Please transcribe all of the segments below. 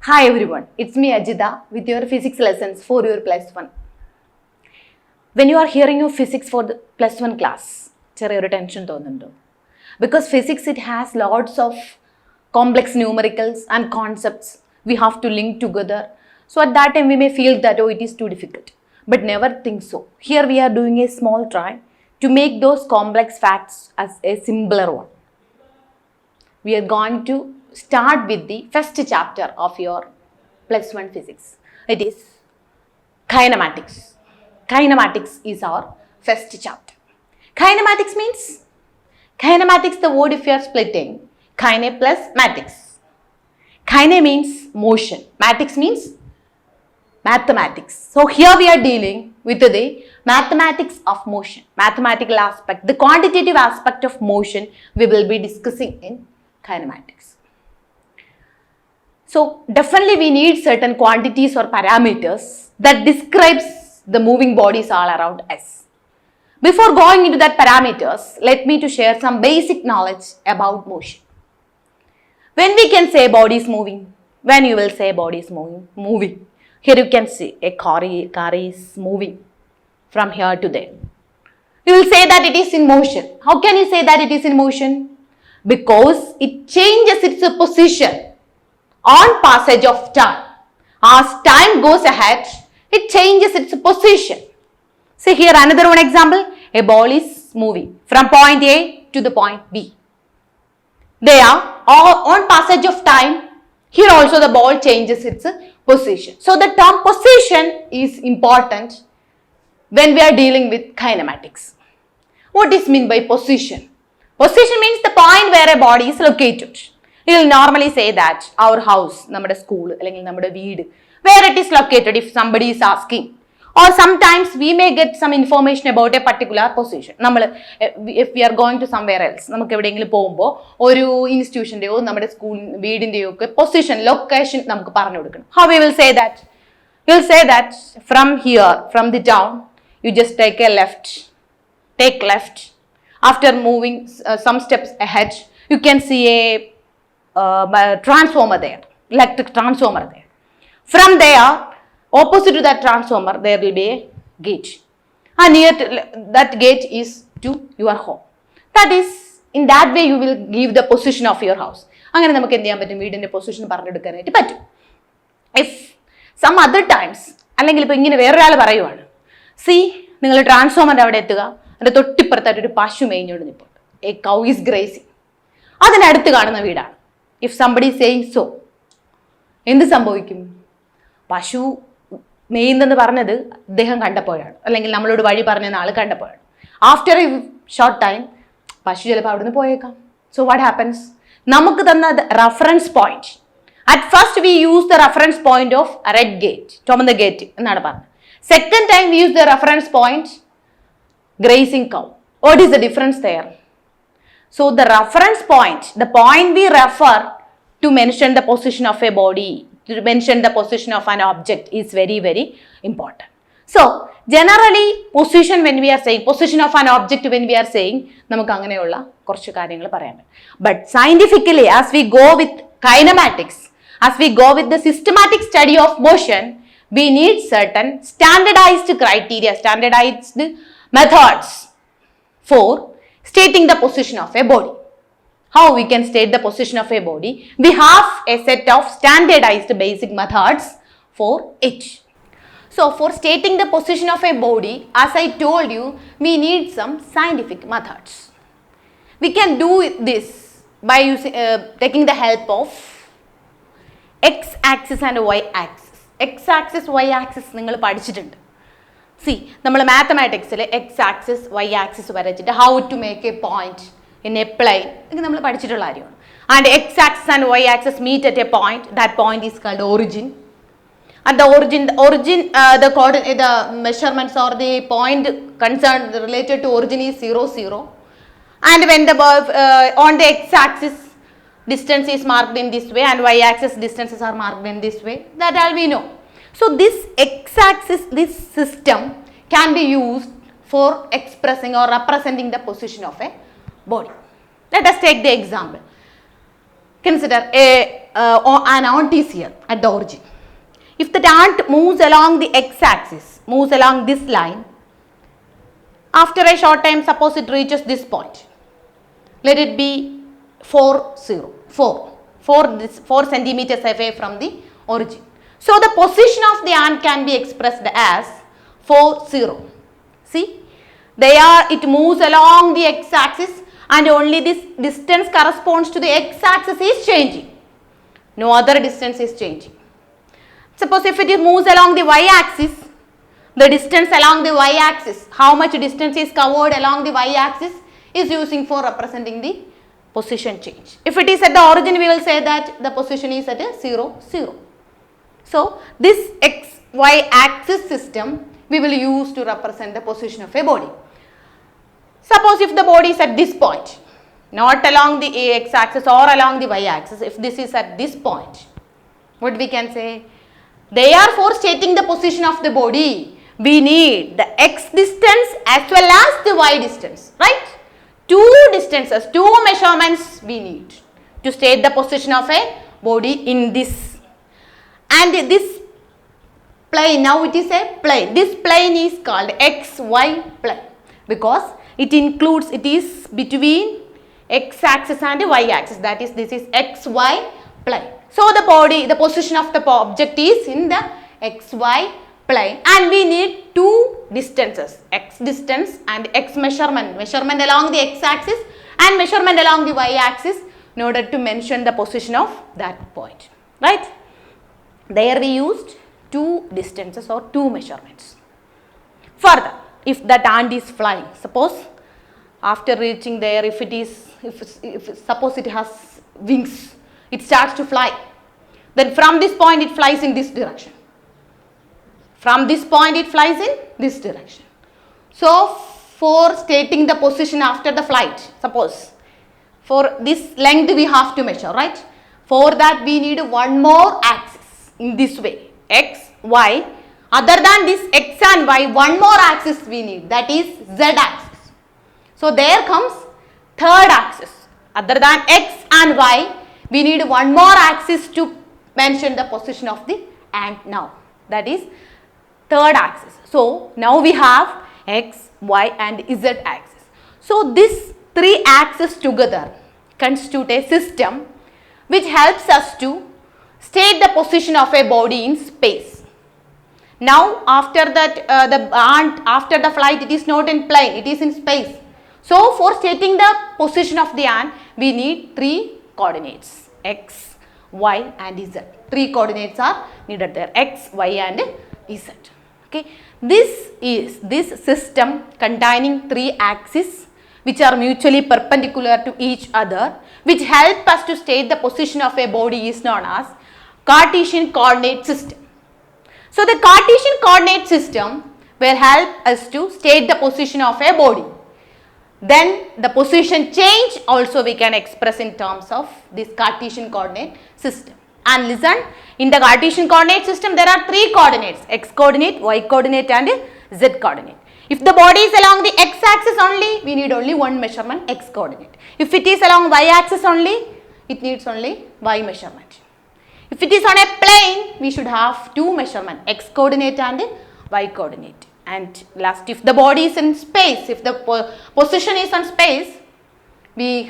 Hi everyone, it's me Ajita with your physics lessons for your plus one. When you are hearing your physics for the plus one class, ചെറിയൊരു tension തോന്നുന്നുണ്ടോ? Because physics it has lots of complex numericals and concepts we have to link together. So at that time we may feel that it is too difficult. But never think so. Here we are doing a small try to make those complex facts as a simpler one. We are going to start with the first chapter of your plus one physics. It is kinematics. Kinematics is our first chapter. Kinematics means, kinematics, the word if you are splitting, kine plus matics. Kine means motion, matics means mathematics. So here we are dealing with the mathematics of motion, mathematical aspect, the quantitative aspect of motion we will be discussing in kinematics. So definitely we need certain quantities or parameters that describes the moving bodies all around us. Before going into that parameters, let me to share some basic knowledge about motion. When we can say body is moving, when you will say body is moving. Here you can see a car is moving from here to there. You will say that it is in motion. How can you say that it is in motion? Because it changes its position on passage of time. As time goes ahead, it changes its position. See here another one example. A ball is moving from point A to the point B. They are on passage of time. Here also the ball changes its position. So the term position is important when we are dealing with kinematics. What is meant by position? Position means the point where a body is located. You will normally say that our house, നമ്മുടെ school, അല്ലെങ്കിൽ നമ്മുടെ വീട്, where it is located if somebody is asking. Or sometimes we may get some information about a particular position. If we are going to somewhere else, നമുക്ക് എവിടെയെങ്കിലും പോകുമ്പോൾ ഒരു ഇൻസ്റ്റിറ്റ്യൂഷൻ്റെയോ നമ്മുടെ school വീടിൻ്റെയോ ഒക്കെ പൊസിഷൻ ലൊക്കേഷൻ നമുക്ക് പറഞ്ഞു കൊടുക്കണം. How we will say that? You will say that from here, from the town, you just take left. After moving some steps ahead, you can see a transformer there, electric transformer there. From there, opposite to that transformer, there will be a gate. And near that gate is to your home. That is, in that way you will give the position of your house. അങ്ങനെ നമുക്ക് എന്ത് ചെയ്യാൻ പറ്റും? വീടിൻ്റെ position പറഞ്ഞെടുക്കാനായിട്ട് പറ്റും. If some other times, അല്ലെങ്കിൽ ഇപ്പോൾ ഇങ്ങനെ വേറൊരാൾ പറയുവാണ്, സി നിങ്ങൾ ട്രാൻസ്ഫോമറിൻ്റെ അവിടെ എത്തുക, അതിൻ്റെ തൊട്ടിപ്പുറത്തായിട്ട് ഒരു പശു മേഞ്ഞുകൊണ്ട് നിൽപ്പുണ്ട്. A cow is gracing. അതിനടുത്ത് കാണുന്ന വീടാണ്. ഇഫ് സംബഡി സേയിങ് സോ, എന്ത് സംഭവിക്കും? പശു മെയ്യുന്നെന്ന് പറഞ്ഞത് അദ്ദേഹം കണ്ടപ്പോഴാണ്, അല്ലെങ്കിൽ നമ്മളോട് വഴി പറഞ്ഞ ആൾ കണ്ടപ്പോഴാണ്. ആഫ്റ്റർ എ ഷോർട്ട് ടൈം പശു ചിലപ്പോൾ അവിടെ നിന്ന് പോയേക്കാം. So what happens? നമുക്ക് തന്ന reference point, at first we use the reference point of red gate, ചുമന്ന ഗേറ്റ് എന്നാണ് പറഞ്ഞത്. Second time we use the reference point grazing cow. What is the difference there? So the reference point, the point we refer to mention the position of a body, to mention the position of an object is very, very important. So generally position when we are saying, position of an object when we are saying, നമുക്ക് അങ്ങനെയുള്ള കുറച്ച് കാര്യങ്ങൾ പറയാൻ പറ്റും. But scientifically, as we go with kinematics, as we go with the systematic study of motion, we need certain standardized criteria, standardized methods for stating the position of a body. How we can state the position of a body? We have a set of standardized basic methods for it. So for stating the position of a body, as I told you, we need some scientific methods. We can do this by taking the help of x-axis and y-axis. X-axis, y-axis നിങ്ങൾ പഠിച്ചിട്ടുണ്ട്. See നമ്മൾ മാത്തമാറ്റിക്സിൽ X axis Y axis വരച്ചിട്ട് how to make a point in a plane ഇതൊക്കെ നമ്മൾ പഠിച്ചിട്ടുള്ള കാര്യമാണ്. And X axis and Y axis meet at a point, that point is called origin. And the origin, the measurements or the point concerned related to origin is 0, 0. And when the on the x axis distance is marked in this way and y axis distances are marked in this way, that all we know. So this x-axis, this system can be used for expressing or representing the position of a body. Let us take the example. Consider a an ant is here at the origin. If the ant moves along the x-axis, moves along this line, after a short time, suppose it reaches this point. Let it be 4 centimeters away from the origin. So the position of the ant can be expressed as 4, 0. See, it moves along the x-axis and only this distance corresponds to the x-axis is changing. No other distance is changing. Suppose if it moves along the y-axis, the distance along the y-axis, how much distance is covered along the y-axis is using for representing the position change. If it is at the origin, we will say that the position is at a 0, 0. So this x-y axis system we will use to represent the position of a body. Suppose if the body is at this point, not along the x-axis or along the y-axis, if this is at this point, what we can say? Therefore, stating the position of the body, we need the x distance as well as the y distance, right? Two distances, two measurements we need to state the position of a body in this. And this plane, now it is a plane. This plane is called xy plane because it is between x-axis and y-axis. That is, this is xy plane. So the position of the object is in the xy plane and we need two distances, x distance and x measurement along the x-axis and measurement along the y-axis in order to mention the position of that point, right? There we used two distances or two measurements. Further, if that ant is flying, suppose after reaching there, suppose it has wings, it starts to fly. Then from this point it flies in this direction. From this point it flies in this direction. So for stating the position after the flight, suppose for this length we have to measure, right? For that we need one more axis in this way, x, y. Other than this x and y, one more axis we need, that is z axis. So there comes third axis. Other than x and y, we need one more axis to mention the position of the ant now. That is third axis. So now we have x, y and z axis. So these three axes together constitute a system which helps us to state the position of a body in space. Now after that after the flight, it is not in plane, it is in space. So for stating the position of the ant, we need three coordinates, x, y and z. Three coordinates are needed there, x, y and z. Okay. This system containing three axes which are mutually perpendicular to each other, which help us to state the position of a body, is known as Cartesian coordinate system. So the Cartesian coordinate system will help us to state the position of a body. Then the position change also we can express in terms of this Cartesian coordinate system. And listen, in the Cartesian coordinate system there are three coordinates, x coordinate, y coordinate and z coordinate. If the body is along the x axis only, we need only one measurement, x coordinate. If it is along y axis only, it needs only y measurement. If it is on a plane, we should have two measurements, x coordinate and y coordinate. And last, if the body is in space, if the position is on space, we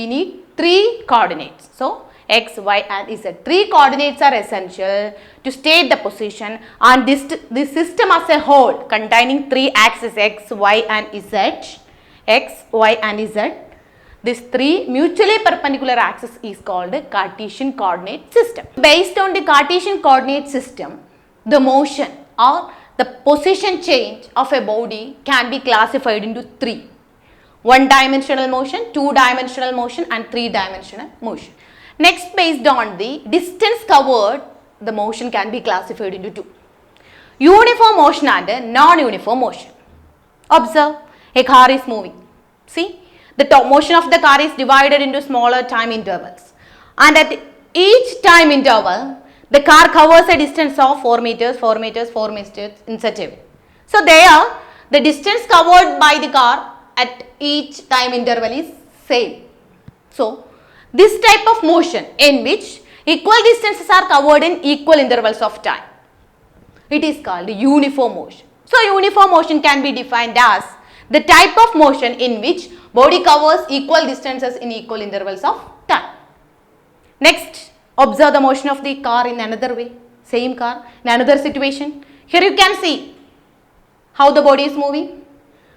need three coordinates. So x, y and z. Three coordinates are essential to state the position, and this system as a whole containing three axes x, y and z, these three mutually perpendicular axes is called a Cartesian coordinate system. Based on the Cartesian coordinate system, the motion or the position change of a body can be classified into three: one-dimensional motion, two-dimensional motion and three-dimensional motion. Next, based on the distance covered, the motion can be classified into two: uniform motion and non-uniform motion. Observe, a car is moving. See, the motion of the car is divided into smaller time intervals, and at each time interval, the car covers a distance of 4 meters, 4 meters, 4 meters in such a way. So there, the distance covered by the car at each time interval is same. So this type of motion in which Equal distances are covered in equal intervals of time. It is called uniform motion. So, uniform motion can be defined as the type of motion in which body covers equal distances in equal intervals of time. Next, observe the motion of the car in another way. Same car in another situation. Here you can see how the body is moving.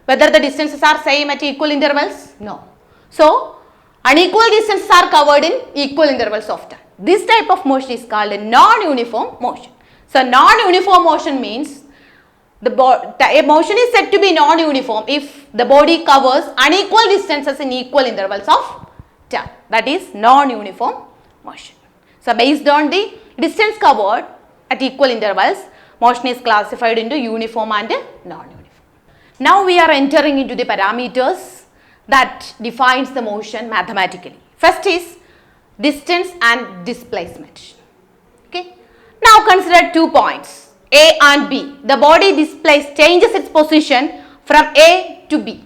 Whether the distances are same at equal intervals? No. So, unequal distances are covered in equal intervals of time. This type of motion is called a non-uniform motion. So, non-uniform motion means a motion is said to be non-uniform if the body covers unequal distances in equal intervals of time. That is non-uniform motion. So, based on the distance covered at equal intervals, motion is classified into uniform and non-uniform. Now, we are entering into the parameters that defines the motion mathematically. First is distance and displacement. Okay. Now, consider 2 points A and B. The body changes its position from A to B.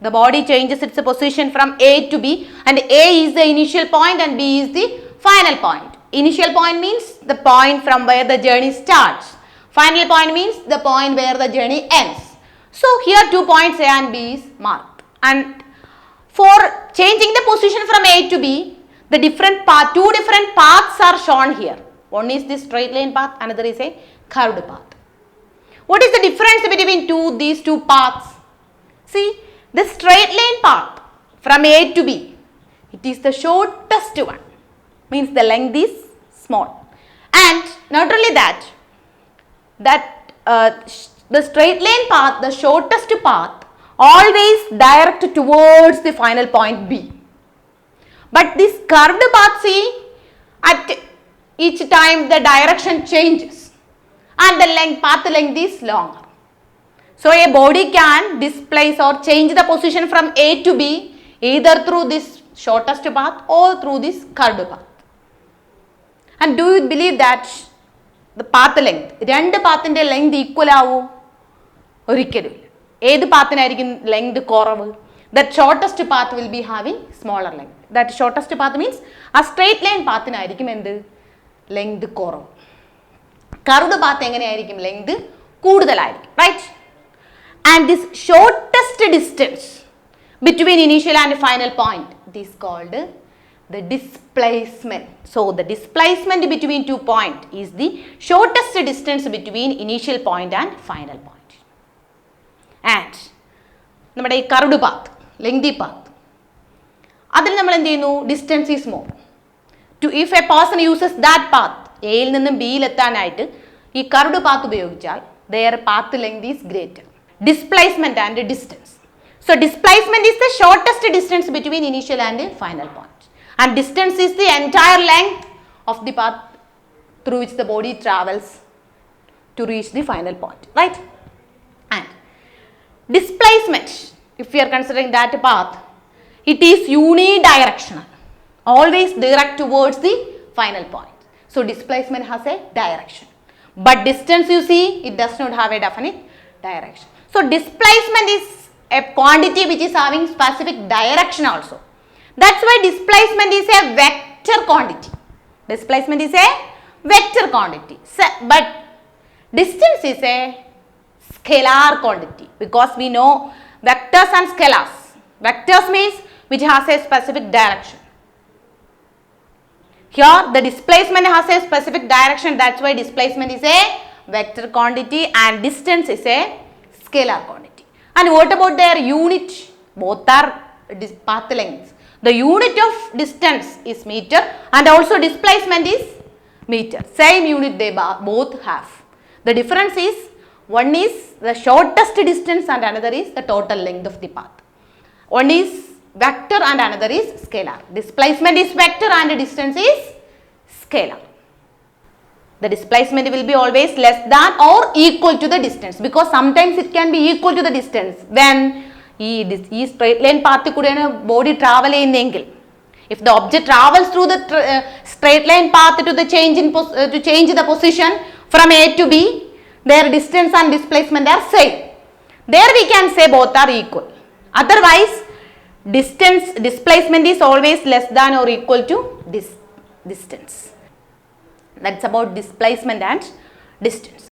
The body changes its position from A to B, and A is the initial point and B is the final point. Initial point means the point from where the journey starts. Final point means the point where the journey ends. So, here 2 points A and B is marked, and for changing the position from A to B, the two different paths are shown here. One is the straight line path, another is a curved path. What is the difference between these two paths? See, the straight line path from A to B, it is the shortest one, means the length is small, and not only that, the straight line path, the shortest path, always direct towards the final point B. But this curved path, see, at each time the direction changes and the path length is longer. So, a body can displace or change the position from A to B either through this shortest path or through this curved path. And do you believe that the path length, രണ്ട് പാത്തിന്റെ length equal ആവോ? ഒരിക്കലും. ഏത് പാത്തിനായിരിക്കും length കുറവ്? That shortest path will be having smaller length. That shortest path means a straight line പാത്തിനായിരിക്കും എന്ത്? Length കുറവ്. Curved path എങ്ങനെയായിരിക്കും? Length കൂടുതലായിരിക്കും. Right? And this shortest distance between initial and final point, it is called the displacement. So, the displacement between 2 points is the shortest distance between initial point and final point. And നമ്മുടെ ഈ curved path, lengthy path, അതിൽ നമ്മൾ എന്ത് ചെയ്യുന്നു? Distance is more. If a person uses that path, എയിൽ നിന്നും ബിയിൽ എത്താനായിട്ട് ഈ curved path ഉപയോഗിച്ചാൽ their path length is greater. Displacement and distance. So, displacement is the shortest distance between initial and final point. And distance is the entire length of the path through which the body travels to reach the final point, right? And displacement, if we are considering that path, it is unidirectional, always direct towards the final point. So, displacement has a direction, but distance, you see, it does not have a definite direction. So, displacement is a quantity which is having specific direction also. That's why displacement is a vector quantity. Displacement is a vector quantity. But distance is a scalar quantity, because we know vectors and scalars. Vectors means which has a specific direction. Here the displacement has a specific direction. That's why displacement is a vector quantity and distance is a scalar quantity. And what about their unit? Both are path lengths. The unit of distance is meter and also displacement is meter. Same unit they both have. The difference is one is the shortest distance and another is the total length of the path. One is vector and another is scalar. Displacement is vector and distance is scalar. The displacement will be always less than or equal to the distance, because sometimes it can be equal to the distance when ഈ straight line പാത്തിൽ കൂടെയാണ് body travel ചെയ്യുന്നതെങ്കിൽ, if the object travels through the straight line path to change the position from A to B, their distance and displacement are same. There we can say both are equal. Otherwise, displacement is always less than or equal to distance. That's about displacement and distance.